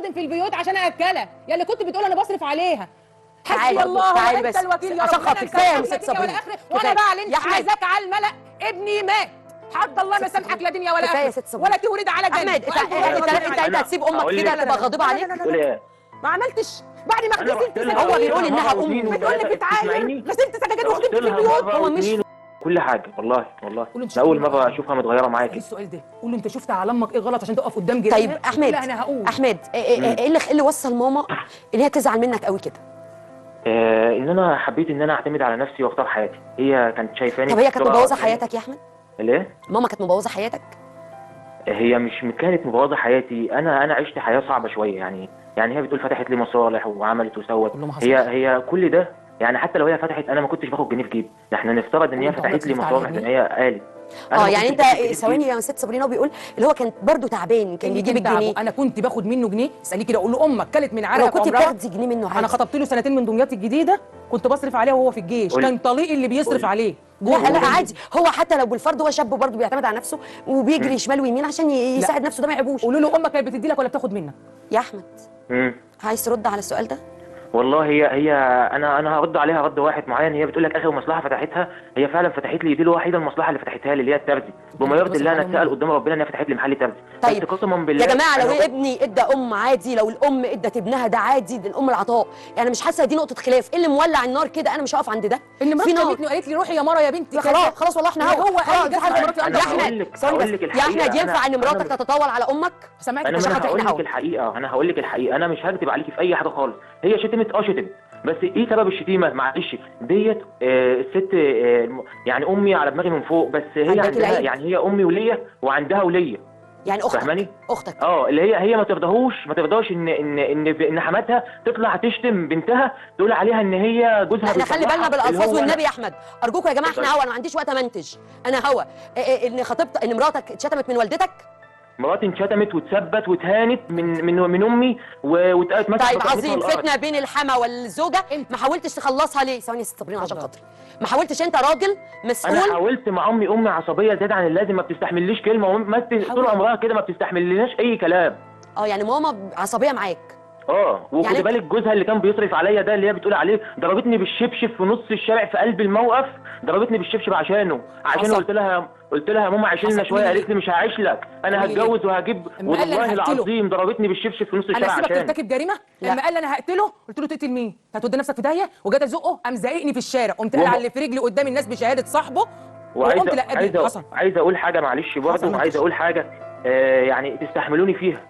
تخدم في البيوت عشان ااكلها، يا اللي كنت بتقول انا بصرف عليها. تعالي حسبي الله تعالي ونعم بس الوكيل يا عشان رب. خاطري كفايه يا ست صبري. وانا بقى اللي يا انت أحمد. عايزاك على الملأ، ابني مات. حد الله ما سامحك لا دنيا ولا كفاية يا اخره ست صبري. ولا تورد على جنب. احمد انت هتسيب امك كده تبقى غاضبه عليك؟ بتقول ايه؟ ما عملتش بعد ما أنا غسلت رحت لها هو بيقول مرة انها واثنين ام. بتقول لك وثلاثة، اتعاير تسمعيني؟ غسلت سجاجات رحت وخدمت في لها البيوت. مرة هو مش واثنين، كل حاجة والله والله. قول له أنت ده أول شفت مرة أشوفها متغيرة ايه معاكي. السؤال ده؟ قول له انت شفت على امك ايه غلط عشان تقف قدام جيرانها؟ طيب قلت احمد لها انا هقول. احمد ايه اللي وصل ماما ان هي تزعل منك قوي كده؟ إن أنا حبيت إن أنا أعتمد على نفسي وأختار حياتي، هي كانت شايفاني طب هي كانت بسرعة مبوظه وقتاني. حياتك يا احمد؟ ليه؟ ماما كانت مبوظه حياتك؟ هي مش كانت مبوظة حياتي، أنا عشت حياة صعبة شوية يعني هي بتقول فتحت لي مصالح وعملت وسوت. كله ما حصلش. هي كل ده يعني حتى لو هي فتحت أنا ما كنتش باخد جنيه في جيبي، احنا نفترض إن هي وأنت فتحت عمرك لي صرفت عليها مصالح زي ما جنيه؟ هي قالت. أنا ما يعني كنتش انت باخد جنيه في ثواني جيبي. يا ست صابرين، هو بيقول اللي هو كان برضه تعبان كان بيجيب الجنيه. انا كنت باخد منه جنيه. اساليه كده اقول له امك كلت من عرق لو كنت عمرها. بتاخدي جنيه منه عادي. انا خطبت له سنتين من دمياط الجديده، كنت بصرف عليه وهو في الجيش، قول. كان طليقي اللي بيصرف قول. عليه. لا لا جوه. عادي، هو حتى لو بالفرد هو شاب برضه بيعتمد على نفسه وبيجري شمال ويمين عشان يساعد نفسه، ده ما يعيبوش. قولوا له امك كانت بتدي لك ولا بتاخد منك؟ يا احمد مم. عايز ترد على السؤال ده؟ والله هي انا هرد عليها رد واحد معين. هي بتقول لك اخر مصلحه فتحتها، هي فعلا فتحت لي دي الوحيده المصلحه اللي فتحتها لي اللي هي الترزي. بما يرضي الله انا اتسال قدام ربنا ان هي فتحت لي محل ترزي. طيب بس قسما بالله يا جماعه، لو أنا- ابني ادى ام عادي، لو الام ادت ابنها ده عادي، ده الام العطاء. يعني مش حاسه دي نقطه خلاف. ايه اللي مولع النار كده؟ انا مش هقف عند ده. اللي في مراتي نار. جابتني وقالت لي روحي يا مره يا بنتي لا كذا. خلاص خلاص والله احنا هو قال خلاص لي دي جت حاجه. مراتي يا أنا احمد ثواني هقول بس. لك يا احمد الحقيقة. ينفع ان مراتك أنا تتطاول على امك؟ سامعك انا عشان ما خاطر هقول احنا لك هوا. الحقيقه، انا هقول لك الحقيقه، انا مش هكذب عليكي في اي حاجه خالص. هي شتمت شتمت، بس ايه سبب الشتيمه؟ معلش ديت الست يعني امي على دماغي من فوق، بس هي عندك عندها العيب. يعني هي امي وليا وعندها وليا. يعني اختك. فاهماني؟ اختك. اللي هي ما ترضاش ان حماتها تطلع تشتم بنتها، تقول عليها ان هي جوزها احنا خلي بالنا بيطلعها، اللي بالالفاظ هو والنبي يا احمد ارجوكم يا جماعه. احنا هوا، انا ما عنديش وقت امنتج. انا هوا ان مراتك اتشتمت من والدتك. مراتي انشتمت واتثبت واتهانت من امي واتمسكت. طيب عظيم. فتنه بين الحما والزوجه، ما حاولتش تخلصها ليه؟ ثواني يا ست صابرين عشان خاطري. ما حاولتش انت راجل مسؤول؟ انا حاولت مع امي عصبيه زياده عن اللازم، ما بتستحمليش كلمه، طول عمرها كده ما بتستحملناش اي كلام. يعني ماما عصبيه معاك. وخدي يعني بالك جوزها اللي كان بيصرف عليا ده اللي هي بتقول عليه، ضربتني بالشبشب في نص الشارع في قلب الموقف، ضربتني بالشبشب عشانه حصل. قلت لها يا ماما عيش لنا حصل. شويه، قالت لي مش هعيش لك، انا هتجوز وهجيب. أما قال لي أنا والله هقتله. العظيم ضربتني بالشبشب في نص انا الشارع سيبك عشان ترتكب جريمه؟ لا. لما قال لي انا هقتله قلت له تقتل مين؟ هتودي نفسك في داهيه. وجيت ازقه قام زايقني في الشارع، قمت قال على اللي في رجلي قدام الناس بشهاده صاحبه. وقمت لا حصل. عايز اقول حاجه معلش برضه، عايز اقول حاجه يعني تستحملوني فيها.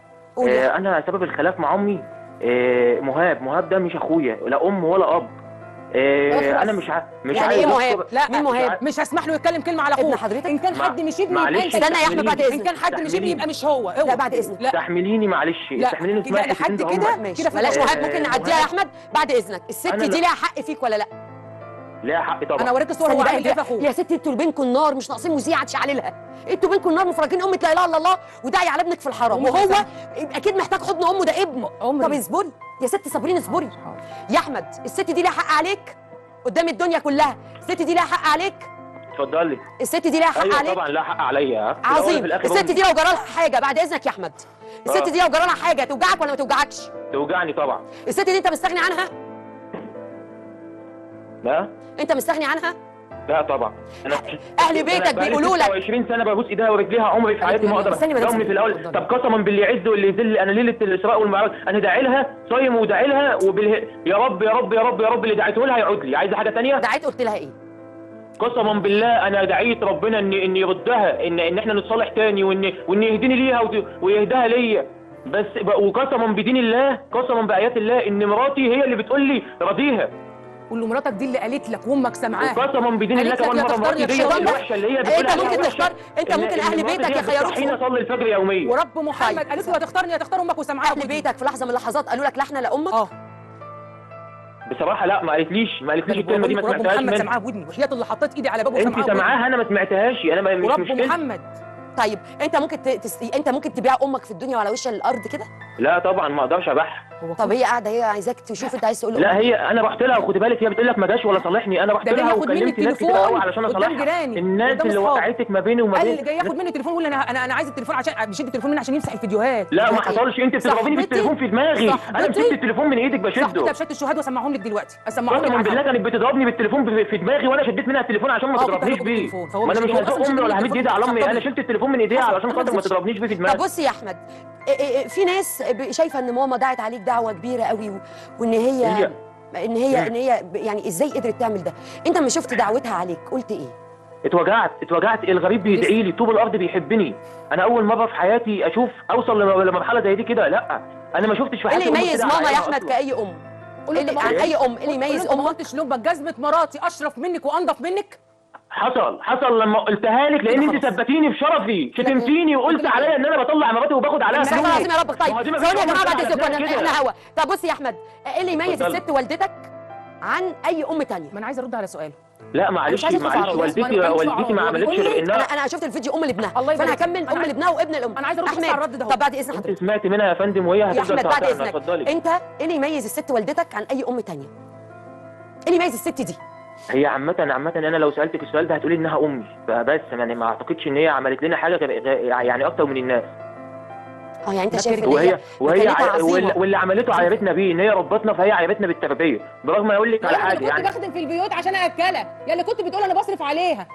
انا سبب الخلاف مع امي مهاب ده مش اخويا، لا ام ولا اب. انا مش يعني عايز ايه مهاب؟ لا مين مهاب؟ مش هسمح له يتكلم كلمه على اخوه. ابن حضرتك؟ ان كان حد مش ابني يبقى معلش. انت. استنى يا احمد بعد ان اذنك. كان حد مش ابني يبقى مش هو. لا بعد اذنك. لا استحمليني معلش، لا. استحمليني لا، اسمعي لحد كده كده ماشي كده بلاش فضل. مهاب، ممكن نعديها يا احمد بعد اذنك. الست أنا دي لا. ليها حق فيك ولا لا؟ ليها حق طبعا. انا اوريك الصور استني هو بقى عامل ايه في اخوه. يا ستي انتوا بينكم النار، مش ناقصين مذيعه تشعللها. انتوا بينكم النار مفرجين امك لا اله الا الله وداعي على ابنك في الحرام، وهو اكيد محتاج حضن امه، ده ابنه. طب اصبري يا ست صابرين اصبري. يا احمد الست دي ليها حق عليك قدام الدنيا كلها. الست دي ليها حق عليك. اتفضلي. الست دي ليها حق ايوه عليك. طبعا لها حق عليا. عظيم. الست دي لو جرالها حاجه بعد اذنك يا احمد، الست دي لو جرالها حاجه توجعك ولا ما توجعكش؟ توجعني طبعا. الست دي انت مستغني عنها؟ لا انت مستغني عنها؟ لا طبعا. انا اهل بيتك بيقولوا لك 20 سنه ببوس ايديها ورجليها، عمري في حياتي ما اقدر. استني بس. امي في الاول، طب قسما باللي يعز واللي يذل، انا ليله الاسراء والمعراج انا داعي لها صايم وداعي لها يا رب يا رب يا رب يا رب اللي دعيته لها يعود لي. عايزه حاجه ثانيه؟ دعيت قلت لها ايه؟ قسما بالله انا دعيت ربنا ان يردها، ان احنا نتصالح تاني، وان يهديني ليها ويهداها ليا. بس وقسما بدين الله، قسما بايات الله، ان مراتي هي اللي بتقول لي راضيها. قول له مراتك دي اللي قالت لك وامك سامعاها. وقسما بدين الله كمان مره مراتي دي الوحشه اللي هي بتقول انت ممكن تختار، انت ممكن اهل بيتك يخيروك. حين اصلي الفجر يوميا. ورب محمد قالت له هتختارني هتختار امك وسامعاها. اهل بيتك في لحظه من اللحظات قالوا لك لا احنا لا امك؟ بصراحه لا، ما قالتليش الكلمه دي، ما ورب سمعتهاش محمد منها. سامعاها بودني، وحياة اللي حطيت ايدي على بابه انت سامعاها سامعاها انا ما سمعتهاش، انا مش ورب مشكلتي. محمد. طيب انت ممكن انت ممكن تبيع امك في الدنيا وعلى وش الارض كده؟ لا طبعا ما اقدرش ابيعها. طب هي قاعده هي عايزاك تشوف انت عايز تقول له لا هي انا رحت لها وخدي بالك هي بتقول لك ما جاش ولا صالحني، انا رحت ده جاي لها ياخد مني وكلمت ناس كتير التليفون قوي علشان قدام اصالحها. جيراني الناس قدام اللي أصحابي. وقعتك ما بيني وما قال بين اللي جاي ياخد مني التليفون ويقول لي انا عايز التليفون عشان بيشد التليفون مني عشان يمسح الفيديوهات. لا ما صاحبتي. حصلش، انت بتضربيني بالتليفون في دماغي، انا صاحبتي. مسكت التليفون من ايدك صاحبتي بشده. بشات الشهاد واسمعهم لك دلوقتي، اسمعهم لك قسما على بالله الهوا. كانت بتضربني بالتليفون في دماغي وانا شديت منها التليفون عشان ما كنت تضربنيش هاخد بيه. التليفون، فهو ما انا مش مش هو هزق أصلاً امي ولا شدني همد ايدي على امي، التليفون. انا شلت التليفون من ايديها حصل. علشان أنا خاطر ما نزلت. تضربنيش بيه في طب دماغي. بص يا احمد، في ناس شايفه ان ماما دعت عليك دعوه كبيره قوي وان هي يعني ازاي قدرت تعمل ده؟ انت لما شفت دعوتها عليك قلت ايه؟ اتوجعت. الغريب بيدعي لي، طوب الارض بيحبني. انا اول مره في حياتي اشوف اوصل لمرحله زي دي كده. لا انا ما شفتش في ايه حياتي اللي أم يميز كده ماما على يا عينها احمد أصلاً. كاي ام؟ قول له عن اي ام ايه اللي يميز امك؟ ما امك؟ قلتش لامك جزمه مراتي اشرف منك وانضف منك؟ حصل لما قلتها لك لان كده انت خلاص. ثبتيني في شرفي، شتمتيني وقلت كده عليا ان انا بطلع مراتي وباخد عليها استغفر الله فلوس. العظيم يا رب. طيب ما هو دي مفيش ثواني يا أم جماعه بعد بتعمل اذنكم كده. احنا هوا. طب بص يا احمد، ايه اللي يميز اتفضل. الست والدتك عن اي ام تانية؟ ما انا عايزه ارد على سؤال. لا مش معلش عايزة أدخل في عرض. والدتي ما عملتش غير انها. انا شفت الفيديو ام لابنها، الله فانا يبارك هكمل فيك. ام لابنها وابن الام. أنا عايزة أرد بس أحمد، على الرد ده. طب بعد اذن انت حضرتك سمعت منها يا فندم وهي يا هتفضل احمد، بعد تعتقنا. اذنك اتفضلي. انت ايه اللي يميز الست والدتك عن اي ام تانية؟ ايه اللي يميز الست دي؟ هي عامة انا لو سألتك السؤال ده هتقولي انها امي، فبس يعني ما اعتقدش ان هي عملت لنا حاجة يعني اكتر من الناس. يعني انت شايف ان وهي مكانتها عظيمة. واللي عملته عيبتنا بيه ان هي ربتنا، فهي عيبتنا بالتربية. برغم ما اقول لك على حاجة يعني كنت في البيوت عشان ااكلها، يا اللي كنت بتقول انا بصرف عليها.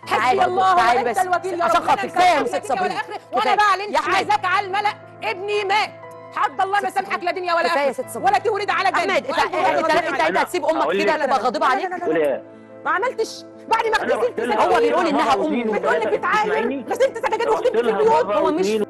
تعالي حسبي الله تعالي وانت بس الوكيل يا عشان رب. خاطري كفايه يا ست صابرين وانا بقى اللي يا انت احمد عايزاك على الملأ. ابني مات، حد الله ما سامحك لا دنيا ولا كفايه يا اخره ست صابرين. ولا تولد على جنب. احمد انت هتسيب امك أقول كده لك- تبقى غاضبه عليك؟ قولي ايه؟ ما عملتش بعد ما أنا اغتسلت رحت لها هو بيقول مرة انها واثنين ام. بتقول لك وثلاثة، اتعاير تسمعيني؟ غسلت سجاجات رحت وخدمت في لها البيوت. مرة هو مش واثنين